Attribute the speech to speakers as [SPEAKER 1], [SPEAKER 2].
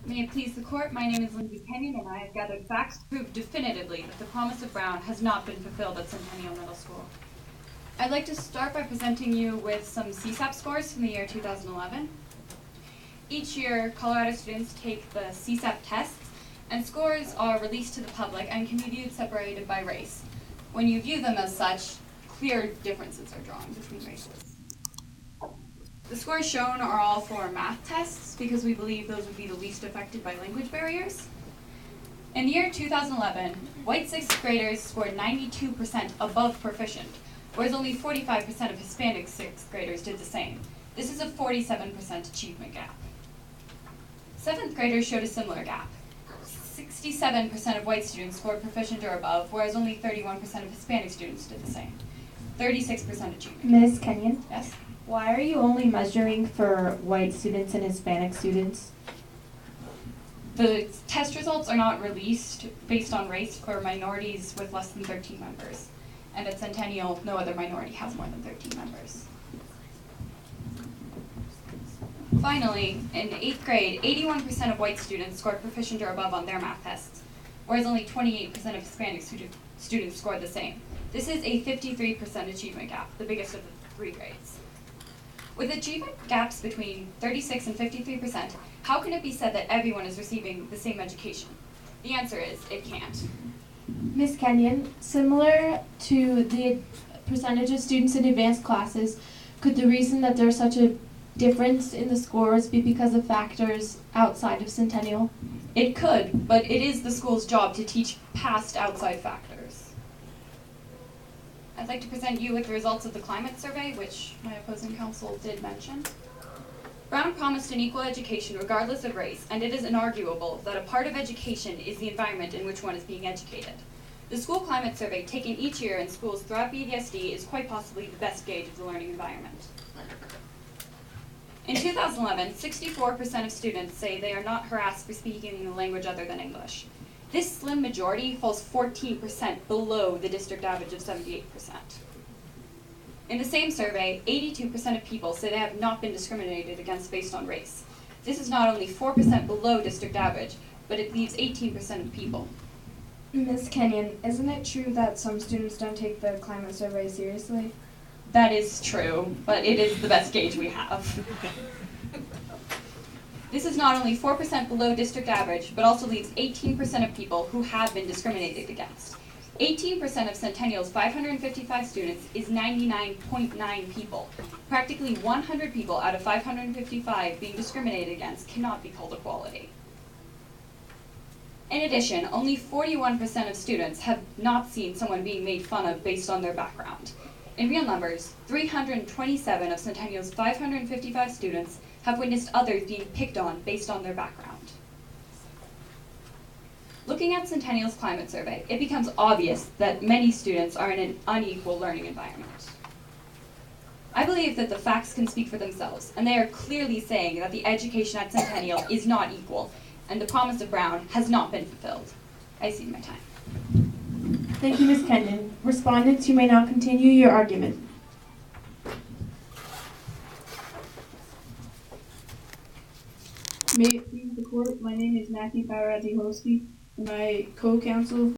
[SPEAKER 1] May it please the court, my name is Lindsey and I have gathered facts to prove definitively that the promise of Brown has not been fulfilled at Centennial Middle School. I'd like to start by presenting you with some CSAP scores from the year 2011. Each year, Colorado students take the CSAP tests, and scores are released to the public and can be viewed separated by race. When you view them as such, clear differences are drawn between races. The scores shown are all for math tests because we believe those would be the least affected by language barriers. In the year 2011, white sixth graders scored 92% above proficient, whereas only 45% of Hispanic sixth graders did the same. This is a 47% achievement gap. Seventh graders showed a similar gap. 67% of white students scored proficient or above, whereas only 31% of Hispanic students did the same. 36% achievement.
[SPEAKER 2] Ms. Kenyon?
[SPEAKER 1] Yes?
[SPEAKER 2] Why are you only measuring for white students and Hispanic students?
[SPEAKER 1] The test results are not released based on race for minorities with less than 13 members. And at Centennial, no other minority has more than 13 members. Finally, in 8th grade, 81% of white students scored proficient or above on their math tests, whereas only 28% of Hispanic students scored the same. This is a 53% achievement gap, the biggest of the three grades. With achievement gaps between 36 and 53%, how can it be said that everyone is receiving the same education? The answer is, it can't.
[SPEAKER 2] Ms. Kenyon, similar to the percentage of students in advanced classes, could the reason that there's such a difference in the scores be because of factors outside of Centennial?
[SPEAKER 1] It could, but it is the school's job to teach past outside factors. I'd like to present you with the results of the climate survey, which my opposing counsel did mention. Brown promised an equal education regardless of race, and it is inarguable that a part of education is the environment in which one is being educated. The school climate survey, taken each year in schools throughout BDSD, is quite possibly the best gauge of the learning environment. In 2011, 64% of students say they are not harassed for speaking a language other than English. This slim majority falls 14% below the district average of 78%. In the same survey, 82% of people say they have not been discriminated against based on race. This is not only 4% below district average, but it leaves 18% of people.
[SPEAKER 3] Ms. Kenyon, isn't it true that some students don't take the climate survey seriously?
[SPEAKER 1] That is true, but it is the best gauge we have. This is not only 4% below district average, but also leaves 18% of people who have been discriminated against. 18% of Centennial's 555 students is 99.9 people. Practically 100 people out of 555 being discriminated against cannot be called equality. In addition, only 41% of students have not seen someone being made fun of based on their background. In real numbers, 327 of Centennial's 555 students have witnessed others being picked on based on their background. Looking at Centennial's climate survey, it becomes obvious that many students are in an unequal learning environment. I believe that the facts can speak for themselves, and they are clearly saying that the education at Centennial is not equal, and the promise of Brown has not been fulfilled. I cede my time.
[SPEAKER 2] Thank you, Ms. Kenyon. Respondents, you may now continue your argument.
[SPEAKER 4] May it please the court, my name is Matthew Paraty-Holsky, and my co-counsel